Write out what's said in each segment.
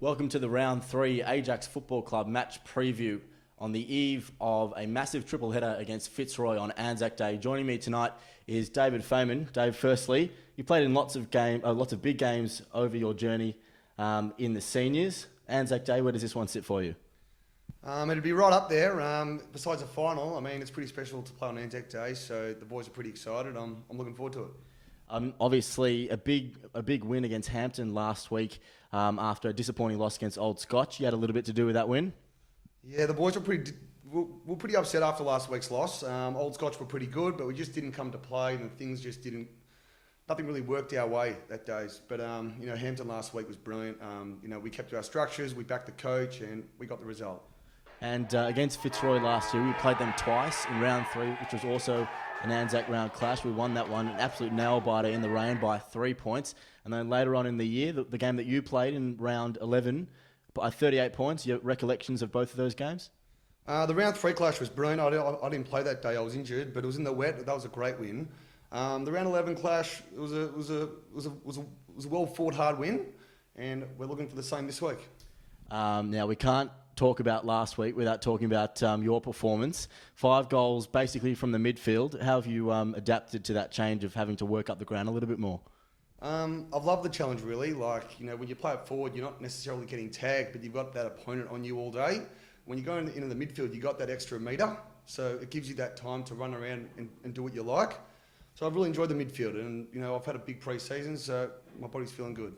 Welcome to the round 3 AJAX Football Club match preview on the eve of a massive triple header against Fitzroy on ANZAC Day. Joining me tonight is David Fayman. Dave, firstly, you played in lots of big games over your journey in the seniors. ANZAC Day, where does this one sit for you? It'd be right up there. Besides the final, I mean, it's pretty special to play on ANZAC Day, so the boys are pretty excited. I'm looking forward to it. Obviously, a big win against Hampton last week after a disappointing loss against Old Scotch. You had a little bit to do with that win? Yeah, the boys were pretty upset after last week's loss. Old Scotch were pretty good, but we just didn't come to play, and things just didn't. Nothing really worked our way that day. But Hampton last week was brilliant. We kept to our structures, we backed the coach, and we got the result. And against Fitzroy last year, we played them twice in round 3, which was also an ANZAC round clash. We won that one, an absolute nail-biter in the rain by 3 points. And then later on in the year, the game that you played in round 11 by 38 points. Your recollections of both of those games? The round 3 clash was brilliant. I didn't play that day. I was injured, but it was in the wet. That was a great win. The round 11 clash was a well-fought, hard win, and we're looking for the same this week. Now, we can't talk about last week without talking about your performance. 5 goals basically from the midfield. How have you adapted to that change of having to work up the ground a little bit more? I've loved the challenge, really. When you play it forward, you're not necessarily getting tagged, but you've got that opponent on you all day. When you go into the midfield, you've got that extra metre, so it gives you that time to run around and do what you like. So I've really enjoyed the midfield, and I've had a big pre-season, so my body's feeling good.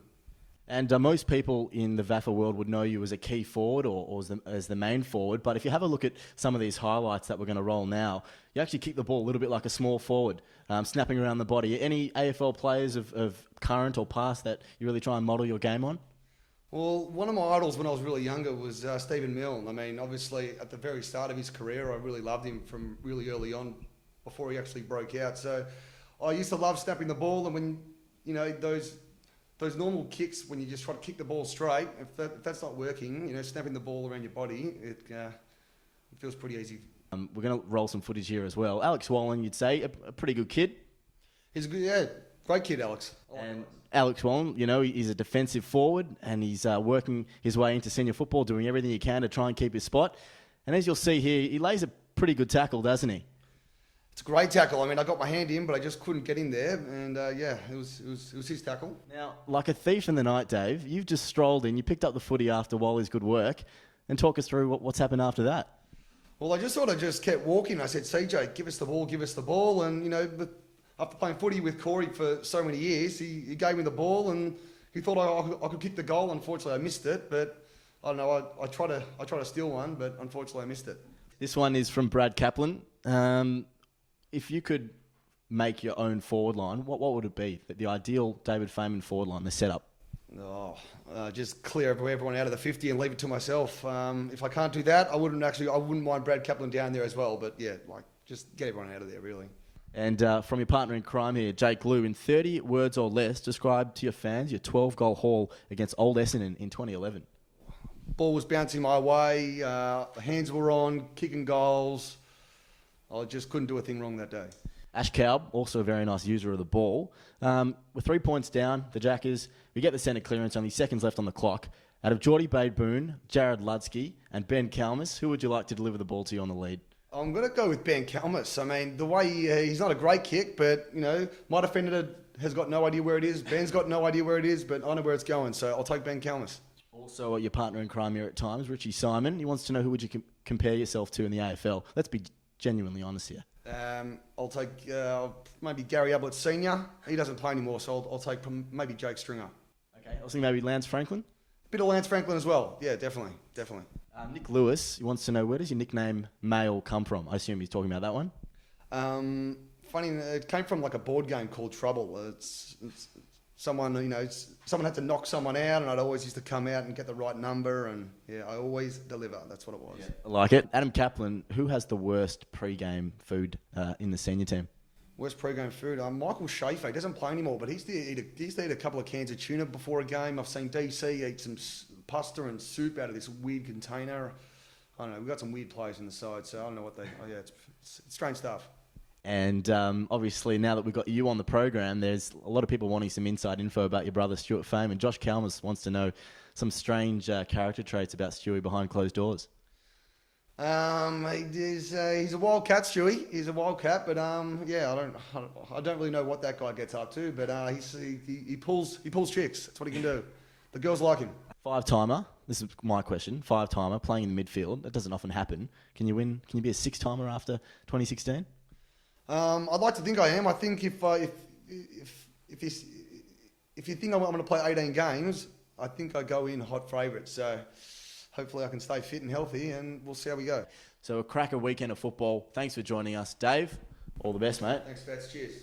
And most people in the VAFA world would know you as a key forward or as the main forward. But if you have a look at some of these highlights that we're going to roll now, you actually kick the ball a little bit like a small forward, snapping around the body. Any AFL players of current or past that you really try and model your game on? Well, one of my idols when I was really younger was Stephen Milne. I mean, obviously, at the very start of his career, I really loved him from really early on before he actually broke out. So I used to love snapping the ball, and when, those normal kicks, when you just try to kick the ball straight, if that's not working, snapping the ball around your body, it feels pretty easy. We're going to roll some footage here as well. Alex Wallen, you'd say, a pretty good kid. He's a good, great kid, Alex. And Alex Wallen, he's a defensive forward, and he's working his way into senior football, doing everything he can to try and keep his spot. And as you'll see here, he lays a pretty good tackle, doesn't he? It's a great tackle. I mean, I got my hand in, but I just couldn't get in there. And it was his tackle. Now, like a thief in the night, Dave, you've just strolled in. You picked up the footy after Wally's good work. And talk us through what's happened after that. Well, I just sort of kept walking. I said, CJ, give us the ball. And, after playing footy with Corey for so many years, he gave me the ball and he thought I could kick the goal. Unfortunately, I missed it. But I don't know, I tried to steal one, but unfortunately, I missed it. This one is from Brad Kaplan. If you could make your own forward line, what would it be? The ideal David Fayman forward line, the setup? Just clear everyone out of the 50 and leave it to myself. If I can't do that, I wouldn't mind Brad Kaplan down there as well. But yeah, just get everyone out of there, really. And from your partner in crime here, Jake Lew, in 30 words or less, describe to your fans your 12-goal haul against Old Essendon in 2011. Ball was bouncing my way, hands were on, kicking goals. I just couldn't do a thing wrong that day. Ash Caub, also a very nice user of the ball. With 3 points down, the Jackers, we get the centre clearance, only seconds left on the clock. Out of Geordie Bade-Boone, Jared Ludsky and Ben Kalmus, who would you like to deliver the ball to you on the lead? I'm going to go with Ben Kalmus. I mean, the way he's not a great kick, but, my defender has got no idea where it is. Ben's got no idea where it is, but I know where it's going, so I'll take Ben Kalmus. Also, your partner in crime here at times, Richie Simon. He wants to know who would you compare yourself to in the AFL. Let's be genuinely honest here. I'll take maybe Gary Ablett Senior. He doesn't play anymore, so I'll take maybe Jake Stringer. Okay, I was thinking maybe Lance Franklin. A bit of Lance Franklin as well. Yeah, definitely. Nick Lewis, he wants to know, where does your nickname Mail come from? I assume he's talking about that one. Funny, it came from like a board game called Trouble. It's someone, someone had to knock someone out, and I'd always used to come out and get the right number, and I always deliver. That's what it was. Yeah, I like it. Adam Kaplan, who has the worst pre-game food in the senior team? Worst pre-game food? Michael Schaefer. He doesn't play anymore, but he used to eat a couple of cans of tuna before a game. I've seen DC eat some pasta and soup out of this weird container. I don't know. We've got some weird players in the side, so I don't know what they... Oh, yeah, it's strange stuff. And obviously, now that we've got you on the program, there's a lot of people wanting some inside info about your brother, Stuart Fayman. Josh Kalmus wants to know some strange character traits about Stewie behind closed doors. He's a wild cat, Stewie. He's a wild cat, but yeah, I don't really know what that guy gets up to, but he pulls chicks. That's what he can do. The girls like him. Five-timer. This is my question. Five-timer playing in the midfield. That doesn't often happen. Can you win? Can you be a six-timer after 2016? I'd like to think I am. I think if you think I'm going to play 18 games, I think I go in hot favourite. So hopefully I can stay fit and healthy, and we'll see how we go. So a cracker weekend of football. Thanks for joining us, Dave. All the best, mate. Thanks, Fats. Cheers.